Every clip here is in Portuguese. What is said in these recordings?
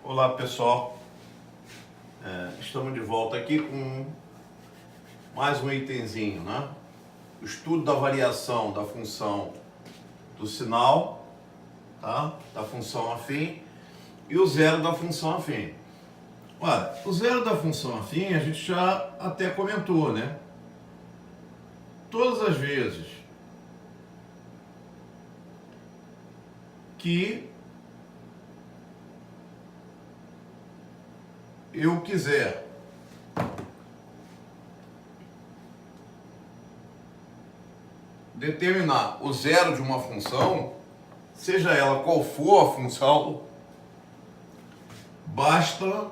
Olá pessoal, estamos de volta aqui com mais um itemzinho, né? O estudo da variação da função do sinal, tá? Da função afim e o zero da função afim. Olha, o zero da função afim a gente já até comentou, né? Todas as vezes que eu quiser determinar o zero de uma função, seja ela qual for a função, basta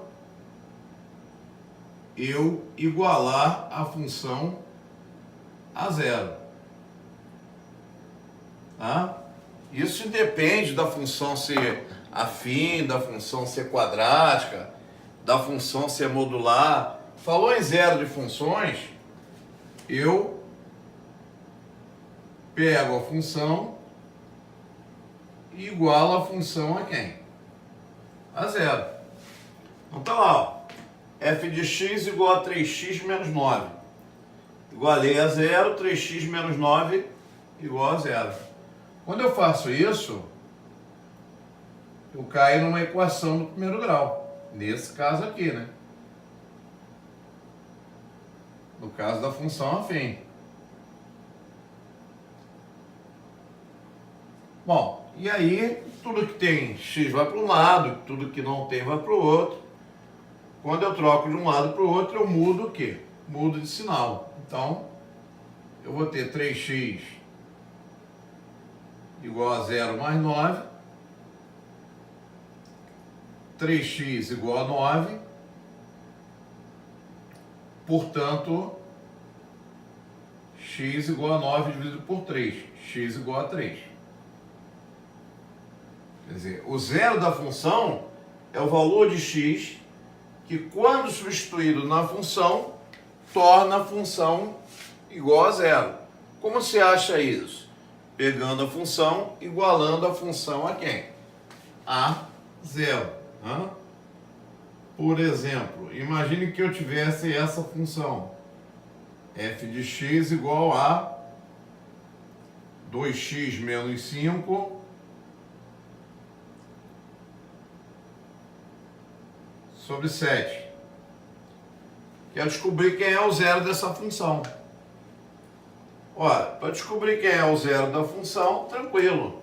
eu igualar a função a zero. Tá? Isso independe da função ser afim, da função ser quadrática, da função ser modular. Falou em zero de funções, eu pego a função e igualo a função a quem? A zero. Então tá lá, ó. F de x igual a 3x menos 9. Igualei a zero, 3x menos 9 igual a zero. Quando eu faço isso, eu caio numa equação do primeiro grau. Nesse caso aqui, né? No caso da função afim. Bom, e aí, tudo que tem x vai para um lado, tudo que não tem vai para o outro. Quando eu troco de um lado para o outro, eu mudo o quê? Mudo de sinal. Então, eu vou ter 3x igual a 0 mais 9. 3x igual a 9. Portanto, x igual a 9 dividido por 3. X igual a 3. Quer dizer, o zero da função é o valor de x que, quando substituído na função, torna a função igual a zero. Como se acha isso? Pegando a função, igualando a função a quem? A zero. Né? Por exemplo, imagine que eu tivesse essa função. F de x igual a 2x menos 5 sobre 7. Quero descobrir quem é o zero dessa função. Ora, para descobrir quem é o zero da função, tranquilo.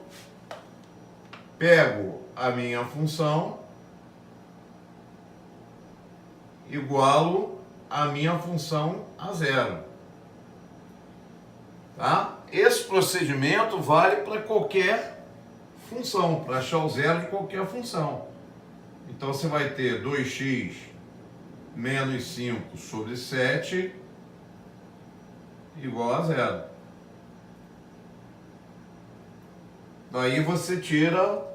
Pego a minha função, igualo a minha função a zero. Tá? Esse procedimento vale para qualquer função, para achar o zero de qualquer função. Então você vai ter 2x menos 5 sobre 7 igual a zero. Daí você tira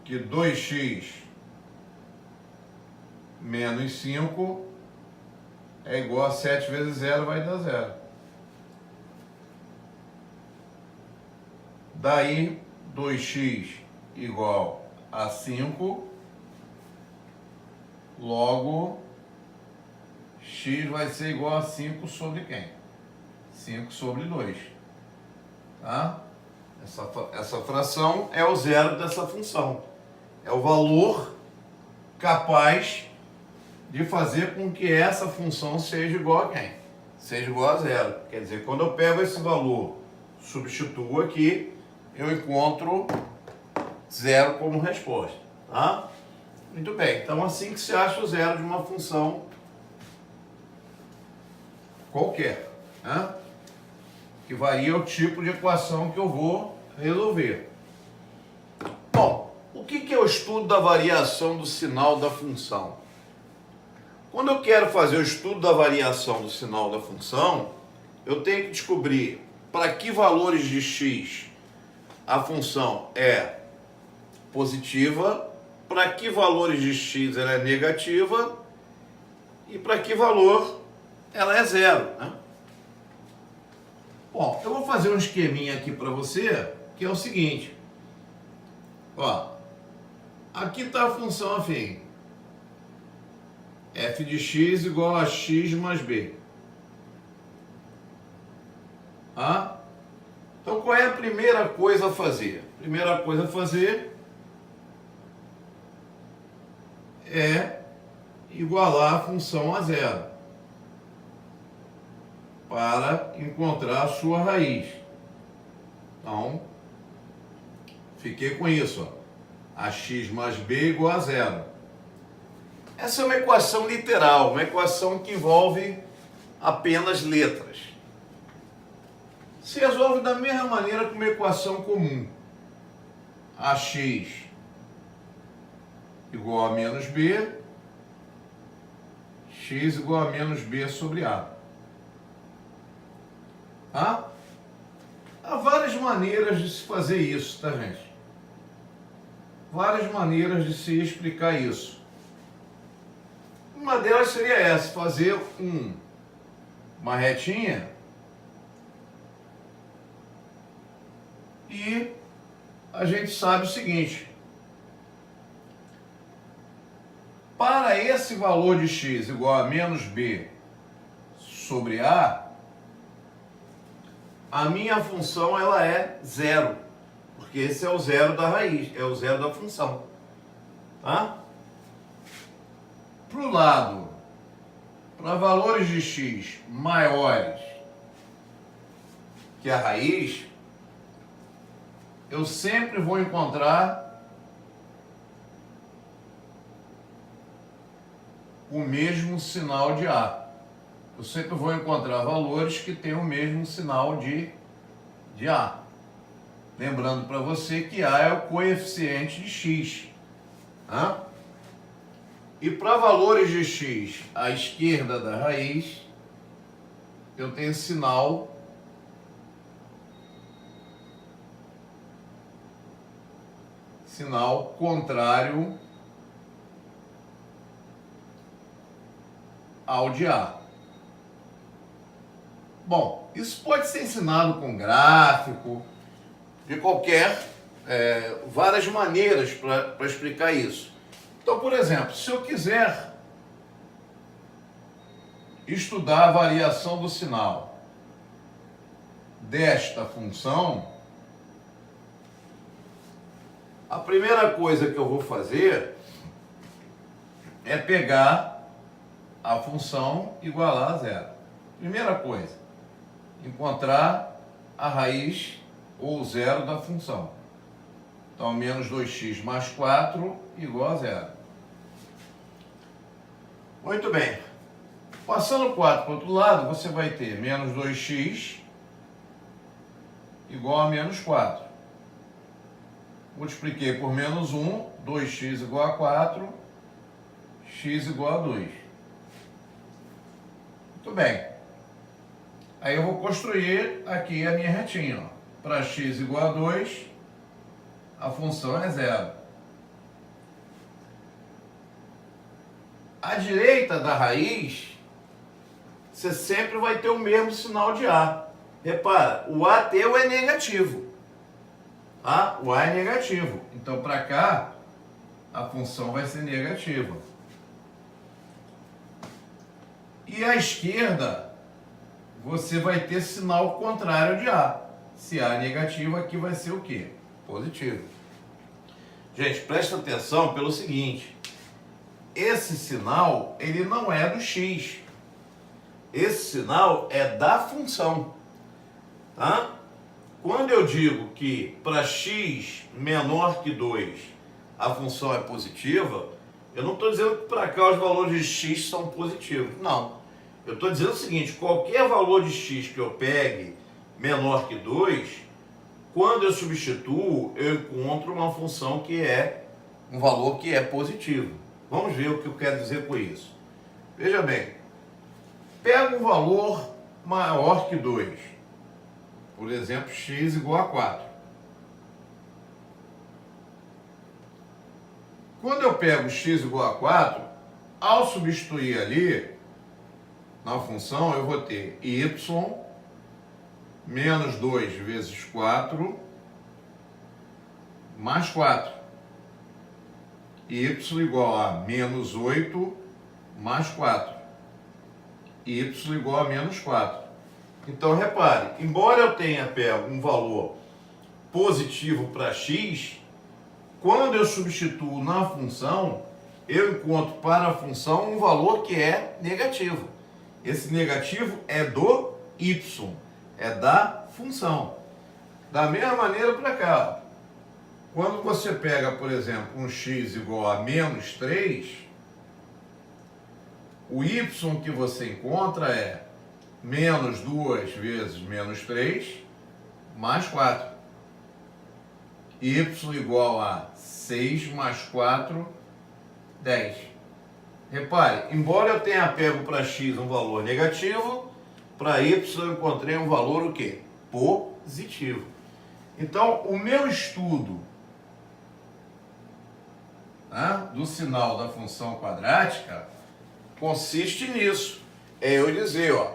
que 2x menos 5 é igual a 7 vezes 0, vai dar 0. Daí 2x igual a 5, logo x vai ser igual a 5 sobre quem? 5 sobre 2. Tá? Essa fração é o zero dessa função. É o valor capaz de fazer com que essa função seja igual a quem? Seja igual a zero. Quer dizer, quando eu pego esse valor, substituo aqui, eu encontro zero como resposta. Tá? Muito bem. Então, assim que se acha o zero de uma função qualquer, né? Que varia o tipo de equação que eu vou resolver. Bom, o que é o estudo da variação do sinal da função? Quando eu quero fazer o estudo da variação do sinal da função, eu tenho que descobrir para que valores de x a função é positiva, para que valores de x ela é negativa e para que valor ela é zero, né? Bom, eu vou fazer um esqueminha aqui para você, que é o seguinte. Ó, Aqui está a função afim. F de x igual a x mais b. Ah? Então, qual é a primeira coisa a fazer? A primeira coisa a fazer é igualar a função a zero para encontrar a sua raiz. Então, fiquei com isso, ó. Ax mais b igual a zero. Essa é uma equação literal, uma equação que envolve apenas letras. Se resolve da mesma maneira que uma equação comum. Ax igual a menos b, x igual a menos b sobre a. Tá? Há várias maneiras de se fazer isso, tá, gente? Várias maneiras de se explicar isso. Uma delas seria essa, fazer uma retinha e a gente sabe o seguinte: para esse valor de x igual a menos b sobre a minha função ela é zero, porque esse é o zero da raiz, é o zero da função, tá? Para o lado, para valores de x maiores que a raiz, eu sempre vou encontrar o mesmo sinal de A. Eu sempre vou encontrar valores que têm o mesmo sinal de A. Lembrando para você que A é o coeficiente de x. Tá? E para valores de x à esquerda da raiz, eu tenho sinal contrário ao de A. Bom, isso pode ser ensinado com gráfico, de várias maneiras para explicar isso. Então, por exemplo, se eu quiser estudar a variação do sinal desta função, a primeira coisa que eu vou fazer é pegar a função igualar a zero. Primeira coisa, encontrar a raiz ou zero da função. Então, menos 2x mais 4 igual a zero. Muito bem. Passando 4 para o outro lado, você vai ter menos 2x igual a menos 4. Multipliquei por menos 1, 2x igual a 4, x igual a 2. Muito bem. Aí eu vou construir aqui a minha retinha. Para x igual a 2, a função é zero. À direita da raiz, você sempre vai ter o mesmo sinal de A. Repara, o A teu é negativo. Tá? O A é negativo. Então, para cá, a função vai ser negativa. E à esquerda, você vai ter sinal contrário de A. Se A é negativo, aqui vai ser o quê? Positivo. Gente, presta atenção pelo seguinte. Esse sinal, ele não é do x. Esse sinal é da função. Tá? Quando eu digo que para x menor que 2 a função é positiva, eu não estou dizendo que para cá os valores de x são positivos. Não. Eu estou dizendo o seguinte, qualquer valor de x que eu pegue menor que 2, quando eu substituo, eu encontro uma função que é um valor que é positivo. Vamos ver o que eu quero dizer com isso. Veja bem, pega um valor maior que 2. Por exemplo, x igual a 4. Quando eu pego x igual a 4, ao substituir ali, na função, eu vou ter y menos 2 vezes 4 mais 4. y igual a menos 8 mais 4. Y igual a menos 4. Então, repare, embora eu tenha pego um valor positivo para x, quando eu substituo na função, eu encontro para a função um valor que é negativo. Esse negativo é do y, é da função. Da mesma maneira para cá, quando você pega, por exemplo, um x igual a menos 3, o y que você encontra é menos 2 vezes menos 3 mais 4. Y igual a 6 mais 4, 10. Repare, embora eu tenha pego para x um valor negativo, para y eu encontrei um valor o quê? Positivo. Então, o meu estudo, né, do sinal da função quadrática consiste nisso. É eu dizer, ó,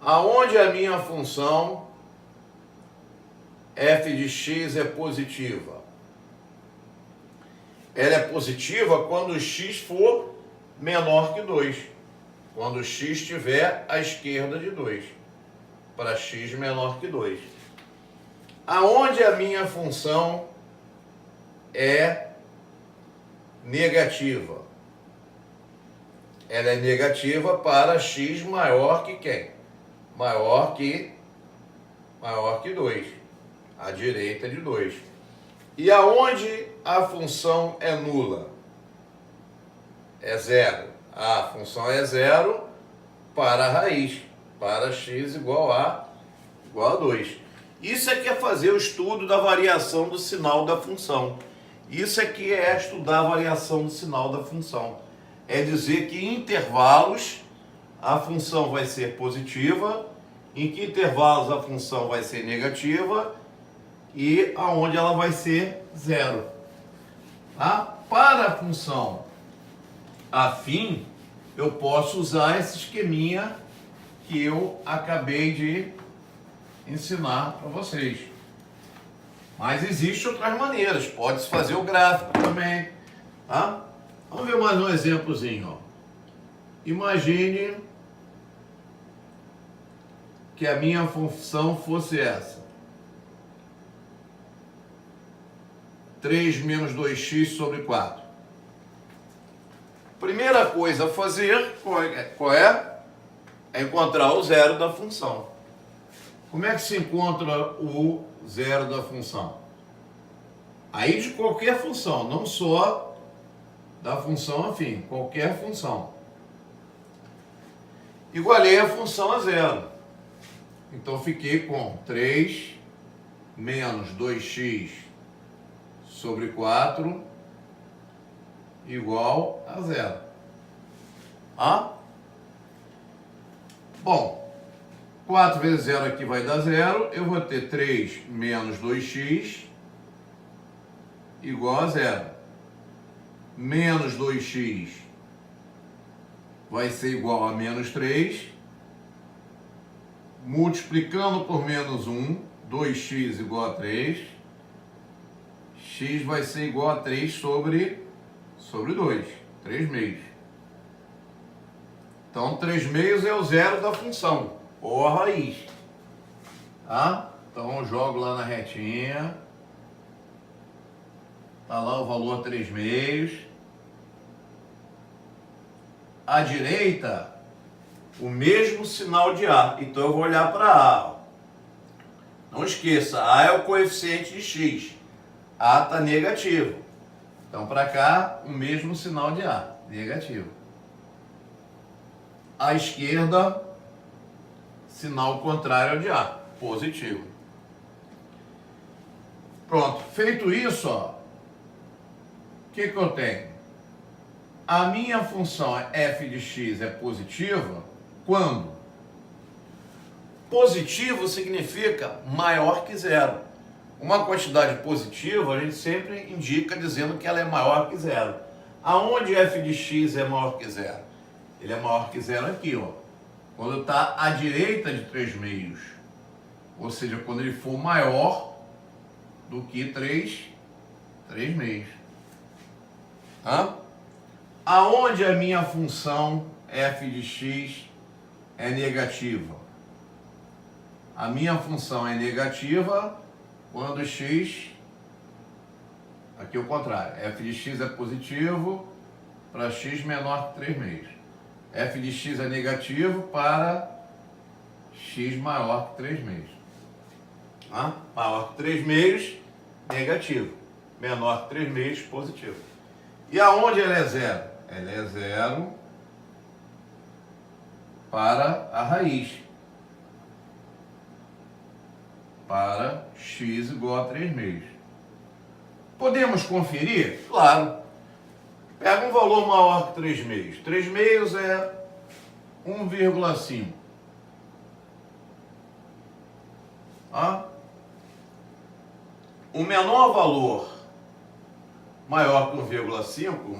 aonde a minha função f de x é positiva? Ela é positiva quando x for menor que 2. Quando x estiver à esquerda de 2. Para x menor que 2. Aonde a minha função é negativa? Ela é negativa para x maior que quem? Maior que 2. À direita de 2. E aonde a função é nula? É zero. A função é zero para a raiz, para x igual a 2. Isso é que é fazer o estudo da variação do sinal da função. Isso é que é estudar a variação do sinal da função. É dizer que em intervalos a função vai ser positiva, em que intervalos a função vai ser negativa e aonde ela vai ser zero. Tá? Para a função afim, eu posso usar esse esqueminha que eu acabei de ensinar para vocês. Mas existem outras maneiras. Pode-se fazer o gráfico também. Tá? Vamos ver mais um exemplozinho. Ó. Imagine que a minha função fosse essa. 3 menos 2x sobre 4. Primeira coisa a fazer, qual é? É encontrar o zero da função. Como é que se encontra o zero da função? Aí de qualquer função, não só da função afim, qualquer função. Igualei a função a zero. Então fiquei com 3 menos 2x sobre 4 igual a zero. Bom, 4 vezes 0 aqui vai dar 0. Eu vou ter 3 menos 2x igual a 0. Menos 2x vai ser igual a menos 3. Multiplicando por menos 1, 2x igual a 3. X vai ser igual a 3 sobre 2. 3 meios. Então, 3 meios é o zero da função, ou a raiz. Tá? Então, eu jogo lá na retinha. Está lá o valor 3 meios. À direita, o mesmo sinal de A. Então, eu vou olhar para A. Não esqueça, A é o coeficiente de x. A está negativo. Então, para cá, o mesmo sinal de A, negativo. À esquerda, sinal contrário de A, positivo. Pronto, feito isso, ó, o que eu tenho? A minha função f de x é positiva quando? Positivo significa maior que zero. Uma quantidade positiva a gente sempre indica dizendo que ela é maior que zero. Aonde f de x é maior que zero? Ele é maior que zero aqui, ó. Quando está à direita de 3 meios. Ou seja, quando ele for maior do que 3 meios. Aonde a minha função f de x é negativa? A minha função é negativa quando x, aqui é o contrário, f de x é positivo para x menor que 3 meios. F de x é negativo para x maior que 3 meios. Maior que 3 meios, negativo. Menor que 3 meios, positivo. E aonde ela é zero? Ela é zero para a raiz. Para x igual a 3 meios. Podemos conferir? Claro. Pega um valor maior que 3 meios. 3 meios é 1,5. O menor valor maior que 1,5, o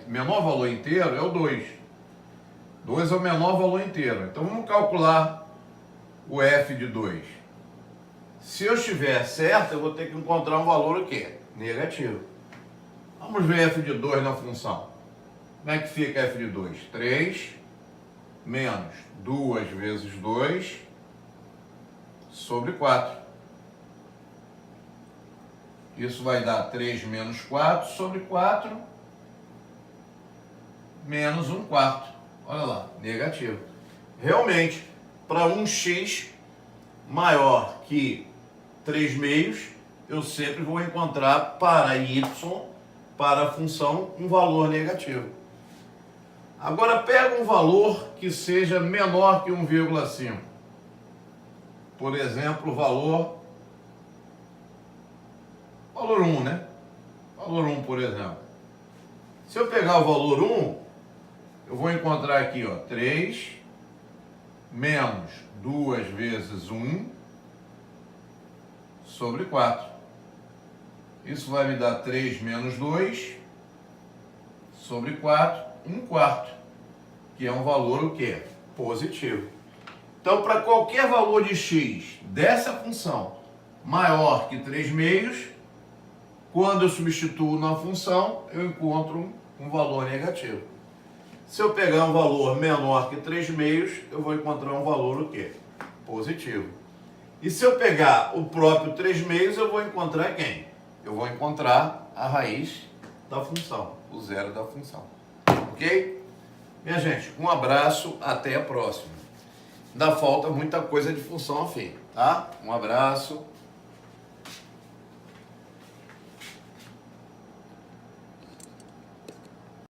menor valor inteiro é o 2. 2 é o menor valor inteiro. Então vamos calcular o f de 2. Se eu estiver certo, eu vou ter que encontrar um valor o quê? Negativo. Vamos ver f de 2 na função. Como é que fica f de 2? 3 menos 2 vezes 2 sobre 4. Isso vai dar 3 menos 4 sobre 4 menos 1/4. Olha lá, negativo. Realmente, para um x maior que 3 meios, eu sempre vou encontrar para y, para a função, um valor negativo. Agora pega um valor que seja menor que 1,5. Por exemplo, valor 1, né? Valor 1, por exemplo. Se eu pegar o valor 1, eu vou encontrar aqui, 3 menos 2 vezes 1 sobre 4. Isso vai me dar 3 menos 2 sobre 4, 1/4, que é um valor o quê? Positivo. Então, para qualquer valor de x dessa função maior que 3 meios, quando eu substituo na função, eu encontro um valor negativo. Se eu pegar um valor menor que 3 meios, eu vou encontrar um valor o quê? Positivo. E se eu pegar o próprio 3 meios, eu vou encontrar quem? Eu vou encontrar a raiz da função, o zero da função. Ok? Minha gente, um abraço, até a próxima. Ainda falta muita coisa de função afim, tá? Um abraço.